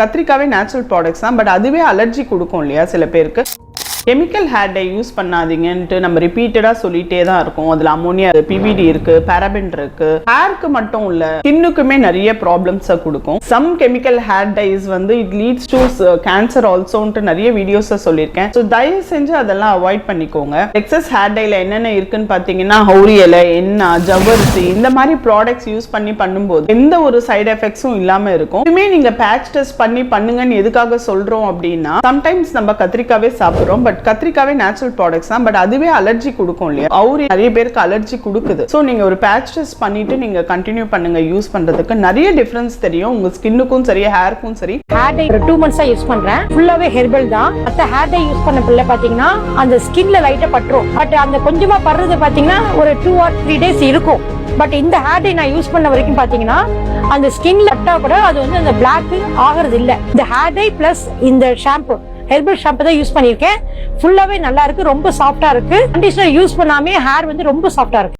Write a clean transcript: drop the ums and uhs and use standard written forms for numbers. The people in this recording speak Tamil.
கத்திரிக்காவே நேச்சுரல் ப்ராடக்ட்ஸ் தான், பட் அதுவே அலர்ஜி கொடுக்கும் இல்லையா சில பேருக்கு. கெமிக்கல் ஹேர் டை யூஸ் பண்ணாதீங்கன்ட்டு நம்ம ரிப்பீட்டடாக சொல்லிட்டே தான் இருக்கோம். அதில் அமோனியா, பிவிடி இருக்கு, பாராபென் இருக்கு. ஹேருக்கு மட்டும் இல்ல, ஸ்கின்னுக்குமே நிறைய ப்ராப்ளம்ஸை கொடுக்கும். சம் கெமிக்கல் ஹேர் டைஸ் வந்து இட் லீட்ஸ் டு கேன்சர் ஆல்சோன்ட்டு நிறைய வீடியோஸை சொல்லியிருக்கேன். ஸோ தயவு செஞ்சு அதெல்லாம் அவாய்ட் பண்ணிக்கோங்க. எக்ஸஸ் ஹேர் டைல என்னென்ன இருக்குன்னு பார்த்தீங்கன்னா ஹவுரி இலை, எண்ணெய், ஜவ்வரிசி இந்த மாதிரி ப்ராடக்ட்ஸ் யூஸ் பண்ணும்போது எந்த ஒரு சைடு எஃபெக்ட்ஸும் இல்லாம இருக்கும். இதுமே நீங்க பேட்ச் டெஸ்ட் பண்ணுங்கன்னு எதுக்காக சொல்றோம் அப்படின்னா, சம்டைம்ஸ் நம்ம கத்திரிக்காவே சாப்பிடுறோம், பட் கத்திரிக்காவே நேச்சுரல் ப்ராடக்ட்ஸ் தான், பட் அதுவே அலர்ஜி கொடுக்கும் இல்லையா. அவுரி நிறைய பேருக்கு அலர்ஜி கொடுக்குது. ஸோ நீங்க ஒரு பேட்ச் டெஸ்ட் பண்ணிட்டு நீங்க கண்டினியூ பண்ணுங்க. யூஸ் பண்றதுக்கு நிறைய டிஃபரன்ஸ் தெரியும் உங்க ஸ்கின்னுக்கும் சரி, ஹேருக்கும் சரி. ஹேர் டை 2 months யூஸ் பண்றேன். ஃபுல்லாவே ஹெர்பல் தான். மத்த ஹேர் டை யூஸ் பண்ண பிள்ளை பாத்தீங்கன்னா அந்த ஸ்கின்ல லைட்டா பட்டுரும். பட் அந்த கொஞ்சமா படுறது பாத்தீங்கன்னா ஒரு 2 or 3 days இருக்கும். பட் இந்த ஹேர் டை நான் யூஸ் பண்ண வரைக்கும் பாத்தீங்கன்னா அந்த ஸ்கின்ல பட்டா கூட அது வந்து அந்த பிளாக் ஆகிறது இல்ல. இந்த ஹேர் டை பிளஸ் இந்த ஷாம்பு, ஹெர்பல் ஷாம்பு தான் யூஸ் பண்ணியிருக்கேன். ஃபுல்லாவே நல்லா இருக்கு, ரொம்ப சாஃப்டா இருக்கு. கண்டிஷனர் யூஸ் பண்ணாமே ஹேர் வந்து ரொம்ப சாஃப்டா இருக்கு.